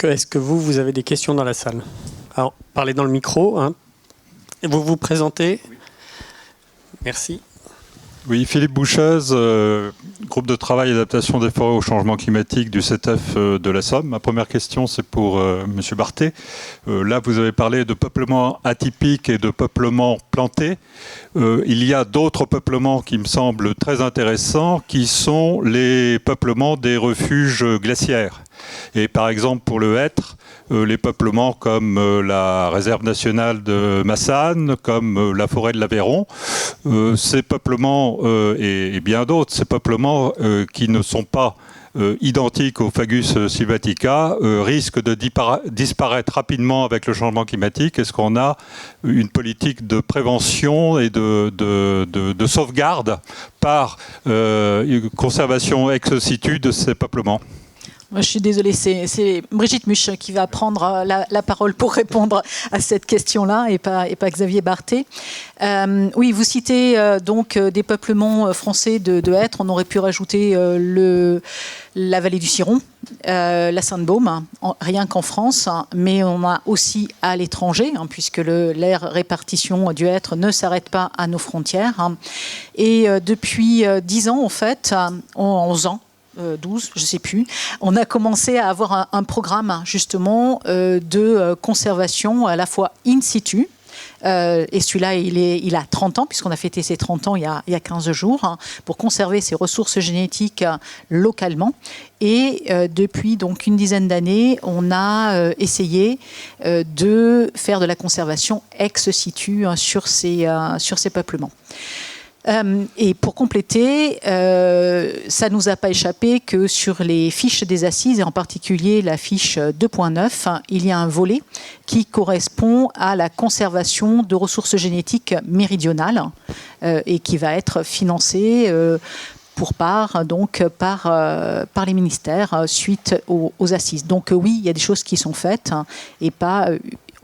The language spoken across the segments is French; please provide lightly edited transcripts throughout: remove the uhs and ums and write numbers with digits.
est-ce que vous avez des questions dans la salle? Alors, parlez dans le micro. Hein. Et vous vous présentez? Oui. Merci. Oui, Philippe Boucheuse, groupe de travail adaptation des forêts au changement climatique du CETEF de la Somme. Ma première question, c'est pour Monsieur Barthé. Là, vous avez parlé de peuplement atypique et de peuplement planté. Il y a d'autres peuplements qui me semblent très intéressants, qui sont les peuplements des refuges glaciaires. Et par exemple, pour le hêtre, les peuplements comme la réserve nationale de Massane, comme la forêt de l'Aveyron, ces peuplements et bien d'autres, ces peuplements qui ne sont pas identiques au Fagus sylvatica, risquent de disparaître rapidement avec le changement climatique. Est-ce qu'on a une politique de prévention et de sauvegarde par conservation ex situ de ces peuplements ? Je suis désolée, c'est Brigitte Muche qui va prendre la parole pour répondre à cette question-là et pas Xavier Barthé. Oui, vous citez donc des peuplements français de hêtres. On aurait pu rajouter la vallée du Ciron, la Sainte-Baume, rien qu'en France, mais on a aussi à l'étranger, puisque l'aire répartition du hêtre ne s'arrête pas à nos frontières. Et depuis 10 ans, en fait, 11 ans, 12, je ne sais plus, on a commencé à avoir un programme justement de conservation à la fois in situ. Et celui-là, il a 30 ans, puisqu'on a fêté ses 30 ans il y a 15 jours, pour conserver ses ressources génétiques localement. Et depuis donc une dizaine d'années, on a essayé de faire de la conservation ex situ sur ces peuplements. Et pour compléter, ça ne nous a pas échappé que sur les fiches des assises, et en particulier la fiche 2.9, il y a un volet qui correspond à la conservation de ressources génétiques méridionales et qui va être financé pour part donc par les ministères suite aux assises. Donc oui, il y a des choses qui sont faites et pas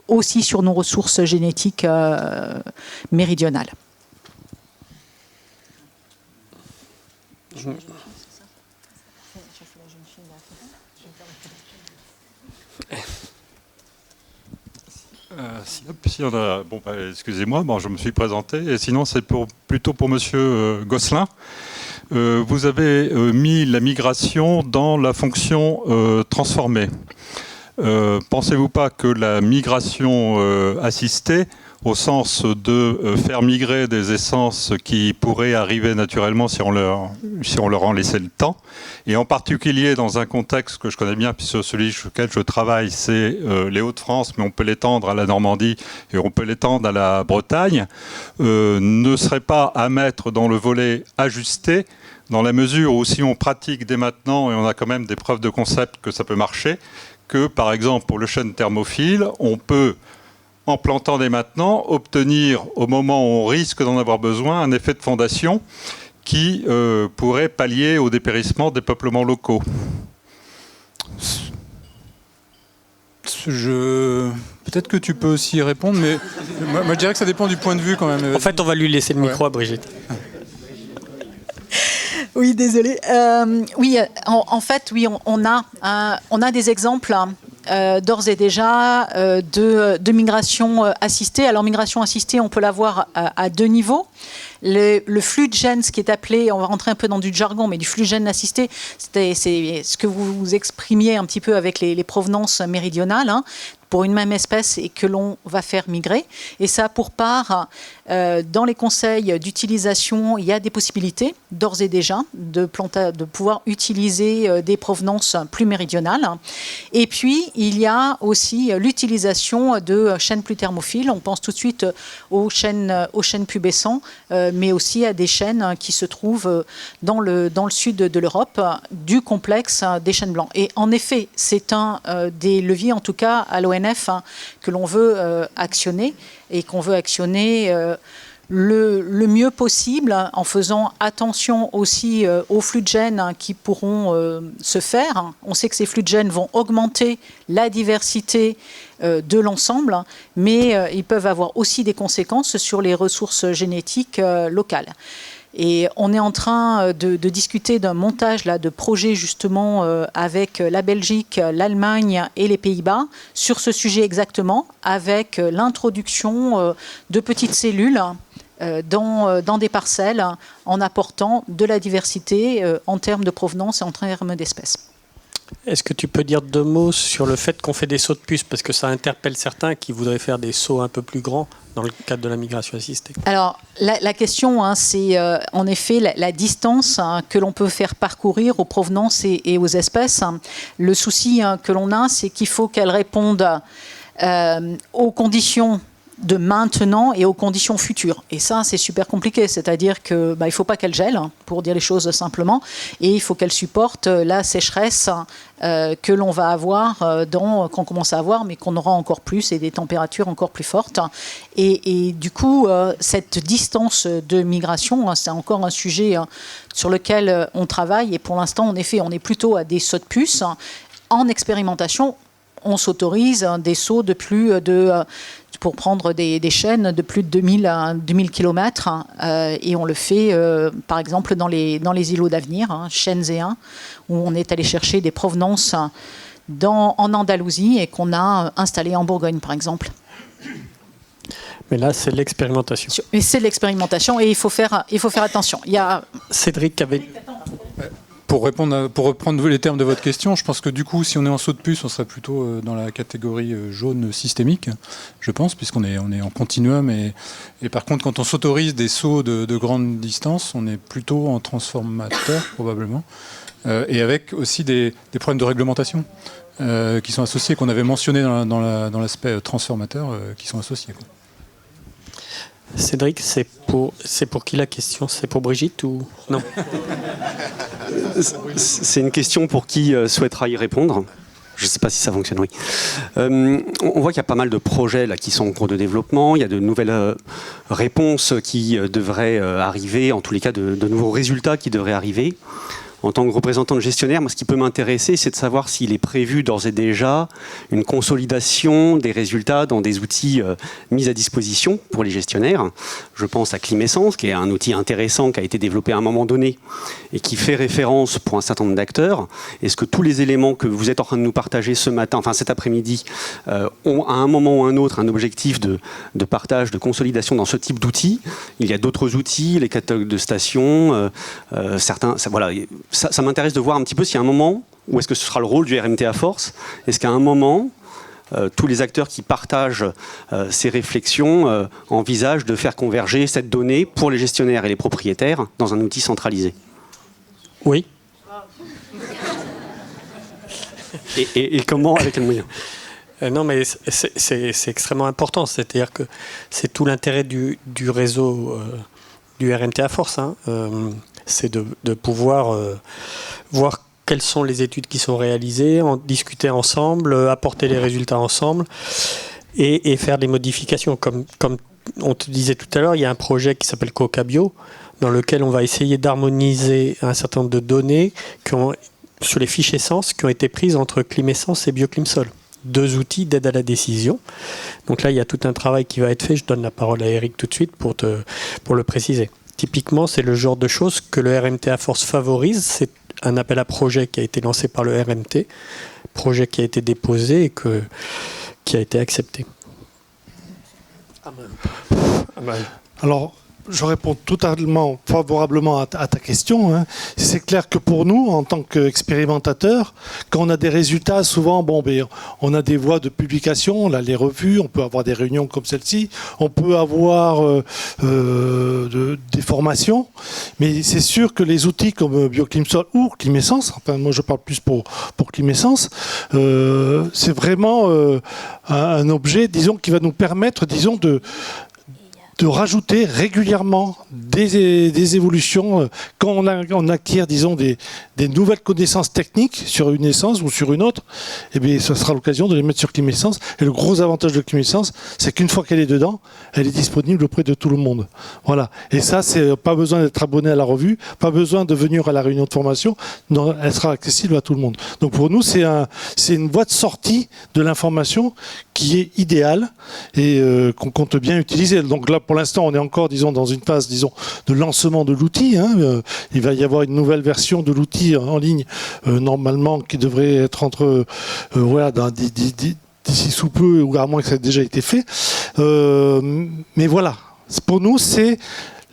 aussi sur nos ressources génétiques méridionales. Si on a, excusez-moi, je me suis présenté. Et sinon, c'est plutôt pour Monsieur Gosselin. Vous avez mis la migration dans la fonction transformée. Pensez-vous pas que la migration assistée, au sens de faire migrer des essences qui pourraient arriver naturellement si on leur en laissait le temps, et en particulier dans un contexte que je connais bien, puisque celui sur lequel je travaille, c'est les Hauts-de-France, mais on peut l'étendre à la Normandie et on peut l'étendre à la Bretagne, ne serait pas à mettre dans le volet ajusté, dans la mesure où si on pratique dès maintenant, et on a quand même des preuves de concept que ça peut marcher, que par exemple pour le chêne thermophile, on peut, en plantant dès maintenant, obtenir au moment où on risque d'en avoir besoin un effet de fondation qui pourrait pallier au dépérissement des peuplements locaux. Peut-être que tu peux aussi répondre, mais moi je dirais que ça dépend du point de vue quand même. En fait, on va lui laisser le micro à Brigitte. Oui, désolée. Oui, en fait, oui, on a des exemples d'ores et déjà de migration assistée. Alors, migration assistée, on peut l'avoir à deux niveaux. Le flux de gènes, ce qui est appelé, on va rentrer un peu dans du jargon, mais du flux de gènes assisté, c'est ce que vous exprimiez un petit peu avec les provenances méridionales, pour une même espèce et que l'on va faire migrer. Et ça, pour part, dans les conseils d'utilisation, il y a des possibilités, d'ores et déjà, de pouvoir utiliser des provenances plus méridionales. Et puis, il y a aussi l'utilisation de chênes plus thermophiles. On pense tout de suite aux chênes pubescents, mais aussi à des chênes qui se trouvent dans le sud de l'Europe, du complexe des chênes blancs. Et en effet, c'est un des leviers, en tout cas à l'ONF, que l'on veut actionner et qu'on veut actionner le mieux possible, en faisant attention aussi aux flux de gènes qui pourront se faire. On sait que ces flux de gènes vont augmenter la diversité de l'ensemble, mais ils peuvent avoir aussi des conséquences sur les ressources génétiques locales. Et on est en train de discuter d'un montage là, de projets justement avec la Belgique, l'Allemagne et les Pays-Bas sur ce sujet exactement, avec l'introduction de petites cellules dans des parcelles en apportant de la diversité en termes de provenance et en termes d'espèces. Est-ce que tu peux dire 2 mots sur le fait qu'on fait des sauts de puce, parce que ça interpelle certains qui voudraient faire des sauts un peu plus grands dans le cadre de la migration assistée? Alors, la question, c'est en effet la distance que l'on peut faire parcourir aux provenances et aux espèces. Le souci que l'on a, c'est qu'il faut qu'elles répondent aux conditions de maintenant et aux conditions futures. Et ça, c'est super compliqué. C'est-à-dire qu'il ne faut pas qu'elle gèle, pour dire les choses simplement, et il faut qu'elle supporte la sécheresse que l'on va avoir, qu'on commence à avoir, mais qu'on aura encore plus, et des températures encore plus fortes. Et du coup, cette distance de migration, c'est encore un sujet sur lequel on travaille. Et pour l'instant, en effet, on est plutôt à des sauts de puce. En expérimentation, on s'autorise des sauts de plus de... pour prendre des chaînes de plus de 2000 km, et on le fait par exemple dans les îlots d'avenir, Shenzhen, où on est allé chercher des provenances en Andalousie et qu'on a installé en Bourgogne par exemple. Mais là, c'est l'expérimentation. Mais c'est l'expérimentation et il faut faire attention. Il y a... Cédric avait... Pour reprendre les termes de votre question, je pense que du coup, si on est en saut de puce, on serait plutôt dans la catégorie jaune systémique, je pense, puisqu'on est en continuum. Et par contre, quand on s'autorise des sauts de grande distance, on est plutôt en transformateur, probablement, et avec aussi des problèmes de réglementation qui sont associés, qu'on avait mentionnés dans l'aspect transformateur, qui sont associés, quoi. Cédric, c'est pour qui la question? C'est pour Brigitte ou non? C'est une question pour qui souhaitera y répondre. Je ne sais pas si ça fonctionne, oui. On voit qu'il y a pas mal de projets là, qui sont en cours de développement. Il y a de nouvelles réponses qui devraient arriver, en tous les cas de nouveaux résultats qui devraient arriver. En tant que représentant de gestionnaire, moi, ce qui peut m'intéresser, c'est de savoir s'il est prévu d'ores et déjà une consolidation des résultats dans des outils mis à disposition pour les gestionnaires. Je pense à Climessence, qui est un outil intéressant qui a été développé à un moment donné et qui fait référence pour un certain nombre d'acteurs. Est-ce que tous les éléments que vous êtes en train de nous partager ce matin, enfin cet après-midi, ont à un moment ou un autre un objectif de partage, de consolidation dans ce type d'outils? Il y a d'autres outils, les catalogues de stations, certains... Voilà. Ça m'intéresse de voir un petit peu s'il y a un moment où est-ce que ce sera le rôle du RMT à force. Est-ce qu'à un moment, tous les acteurs qui partagent ces réflexions envisagent de faire converger cette donnée pour les gestionnaires et les propriétaires dans un outil centralisé? Oui. Et comment, avec quels moyens? Non, mais c'est extrêmement important. C'est-à-dire que c'est tout l'intérêt du réseau du RMT à force. C'est de pouvoir voir quelles sont les études qui sont réalisées, en discuter ensemble, apporter les résultats ensemble et faire des modifications. Comme on te disait tout à l'heure, il y a un projet qui s'appelle CocaBio, dans lequel on va essayer d'harmoniser un certain nombre de données sur les fiches essences qui ont été prises entre Climessence et Bioclimsol. 2 outils d'aide à la décision. Donc là, il y a tout un travail qui va être fait. Je donne la parole à Eric tout de suite pour le préciser. Typiquement, c'est le genre de choses que le RMT à force favorise. C'est un appel à projet qui a été lancé par le RMT, projet qui a été déposé et qui a été accepté. Alors, je réponds totalement favorablement à ta question. C'est clair que pour nous, en tant qu'expérimentateurs, quand on a des résultats, souvent, on a des voies de publication, là, les revues, on peut avoir des réunions comme celle-ci, on peut avoir des formations, mais c'est sûr que les outils comme Bioclimsol ou Climessence, enfin moi je parle plus pour Climessence, c'est vraiment un objet, disons, qui va nous permettre, disons, de rajouter régulièrement des évolutions quand on acquiert, disons, des nouvelles connaissances techniques sur une essence ou sur une autre. Eh bien, ce sera l'occasion de les mettre sur Climessence. Et le gros avantage de Climessence, c'est qu'une fois qu'elle est dedans, elle est disponible auprès de tout le monde. Voilà. Et ça, c'est pas besoin d'être abonné à la revue, pas besoin de venir à la réunion de formation. Non, elle sera accessible à tout le monde. Donc pour nous, c'est une voie de sortie de l'information qui est idéale et qu'on compte bien utiliser. Donc là, pour l'instant, on est encore, disons, dans une phase, disons, de lancement de l'outil. Il va y avoir une nouvelle version de l'outil en ligne, normalement, qui devrait être entre, voilà, d'ici sous peu, ou à moins que ça ait déjà été fait. Mais voilà, pour nous, c'est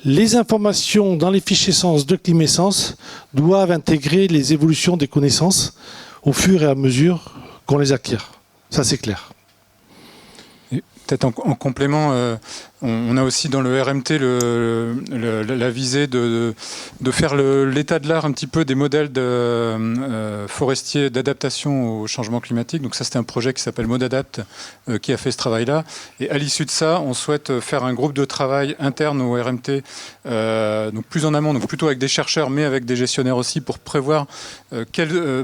les informations dans les fichiers Sens de ClimEssence doivent intégrer les évolutions des connaissances au fur et à mesure qu'on les acquiert. Ça, c'est clair. Peut-être en complément, on a aussi dans le RMT la visée de faire l'état de l'art un petit peu des modèles forestiers d'adaptation au changement climatique. Donc ça, c'était un projet qui s'appelle Modadapt qui a fait ce travail-là. Et à l'issue de ça, on souhaite faire un groupe de travail interne au RMT, donc plus en amont, donc plutôt avec des chercheurs, mais avec des gestionnaires aussi, pour prévoir,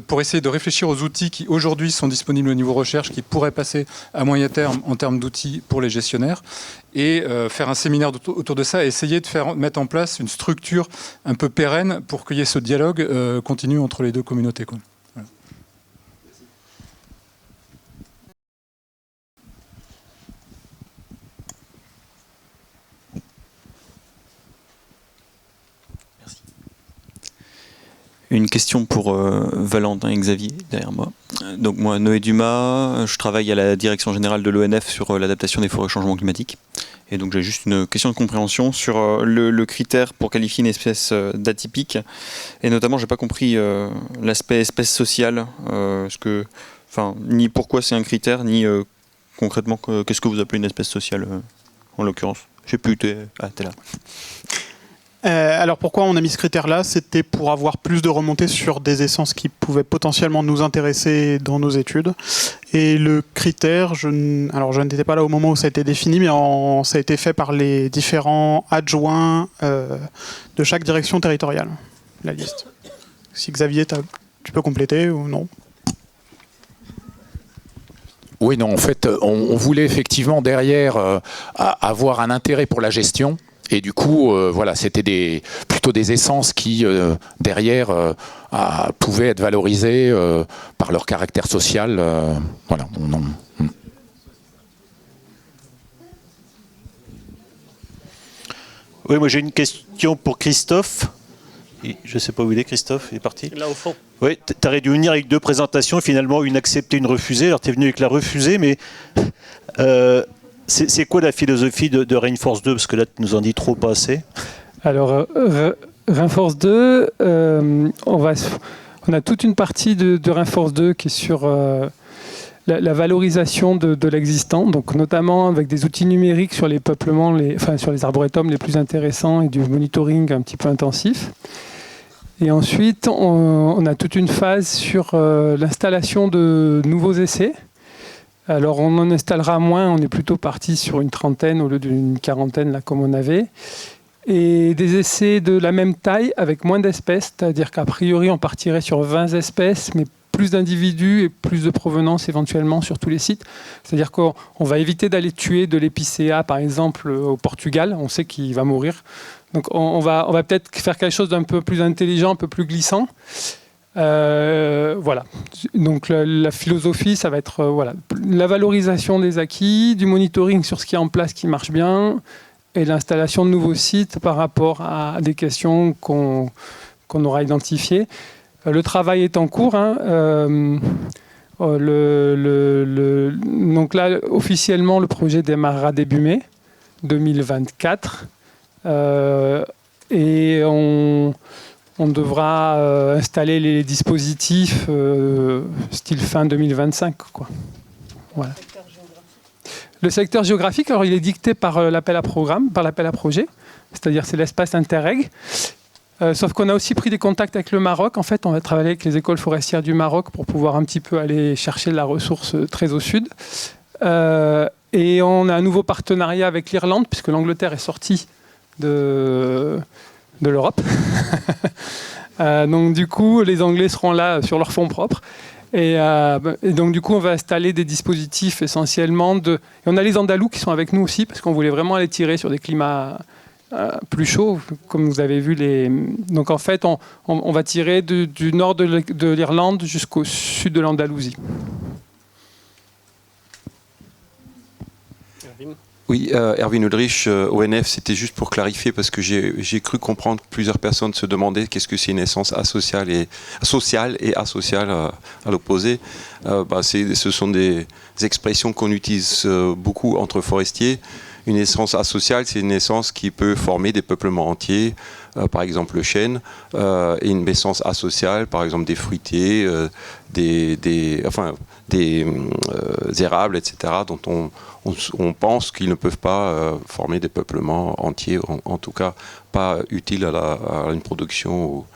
pour essayer de réfléchir aux outils qui aujourd'hui sont disponibles au niveau recherche, qui pourraient passer à moyen terme en termes d'outils pour les gestionnaires, et faire un séminaire autour de ça, et essayer de mettre en place une structure un peu pérenne pour qu'il y ait ce dialogue continu entre les deux communautés, quoi. Voilà. Une question pour Valentin et Xavier, derrière moi. Donc moi, Noé Dumas, je travaille à la direction générale de l'ONF sur l'adaptation des forêts au changement climatique. Et donc j'ai juste une question de compréhension sur le critère pour qualifier une espèce d'atypique. Et notamment, j'ai pas compris l'aspect espèce sociale. Ni pourquoi c'est un critère, ni concrètement, qu'est-ce que vous appelez une espèce sociale en l'occurrence. Je sais plus, t'es là. Alors pourquoi on a mis ce critère-là? C'était pour avoir plus de remontées sur des essences qui pouvaient potentiellement nous intéresser dans nos études. Et le critère, je n'étais pas là au moment où ça a été défini, mais ça a été fait par les différents adjoints de chaque direction territoriale, la liste. Si Xavier, tu peux compléter ou non? Oui, non, en fait, on voulait effectivement derrière avoir un intérêt pour la gestion. Et du coup, voilà, c'était plutôt des essences qui, derrière, pouvaient être valorisées par leur caractère social. Voilà. Oui, moi j'ai une question pour Christophe. Je ne sais pas où il est, Christophe, il est parti. Là au fond. Oui, tu aurais dû venir avec 2 présentations, finalement une acceptée, une refusée. Alors tu es venu avec la refusée, mais... c'est quoi la philosophie de Rainforce 2? Parce que là, tu nous en dis trop, pas assez. Alors, Rainforce 2, on a toute une partie de Rainforce 2 qui est sur la valorisation de l'existant, donc notamment avec des outils numériques sur les peuplements, sur les arboretums les plus intéressants et du monitoring un petit peu intensif. Et ensuite, on a toute une phase sur l'installation de nouveaux essais. Alors on en installera moins, on est plutôt parti sur une 30aine au lieu d'une 40aine là, comme on avait. Et des essais de la même taille avec moins d'espèces, c'est-à-dire qu'a priori on partirait sur 20 espèces, mais plus d'individus et plus de provenance éventuellement sur tous les sites. C'est-à-dire qu'on va éviter d'aller tuer de l'épicéa par exemple au Portugal, on sait qu'il va mourir. Donc on va peut-être faire quelque chose d'un peu plus intelligent, un peu plus glissant. Voilà. Donc la philosophie, ça va être la valorisation des acquis, du monitoring sur ce qui est en place qui marche bien, et l'installation de nouveaux sites par rapport à des questions qu'on aura identifiées. Le travail est en cours. Donc là, officiellement, le projet démarrera début mai 2024. Et on devra installer les dispositifs style fin 2025. Quoi. Voilà. Le secteur géographique, alors, il est dicté par l'appel à programme, par l'appel à projet, c'est-à-dire c'est l'espace Interreg. Sauf qu'on a aussi pris des contacts avec le Maroc. En fait, on va travailler avec les écoles forestières du Maroc pour pouvoir un petit peu aller chercher de la ressource très au sud. Et on a un nouveau partenariat avec l'Irlande, puisque l'Angleterre est sortie de l'Europe. Donc du coup, les Anglais seront là sur leur fonds propres. Et donc du coup, on va installer des dispositifs essentiellement et on a les Andalous qui sont avec nous aussi, parce qu'on voulait vraiment aller tirer sur des climats plus chauds, comme vous avez vu. Donc en fait, on va tirer du nord de l'Irlande jusqu'au sud de l'Andalousie. Oui, Erwin Ulrich, ONF, c'était juste pour clarifier, parce que j'ai cru comprendre que plusieurs personnes se demandaient qu'est-ce que c'est une essence sociale et asociale à l'opposé. Ce sont des expressions qu'on utilise beaucoup entre forestiers. Une essence asociale, c'est une essence qui peut former des peuplements entiers, par exemple le chêne, et une essence asociale, par exemple des fruitiers, des érables, etc., dont on pense qu'ils ne peuvent pas former des peuplements entiers, en tout cas pas utiles à une production ou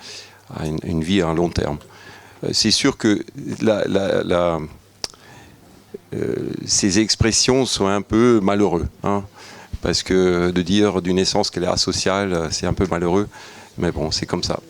à une vie à un long terme. C'est sûr que ces expressions sont un peu malheureuses, hein, parce que de dire d'une essence qu'elle est asociale, c'est un peu malheureux, mais bon, c'est comme ça.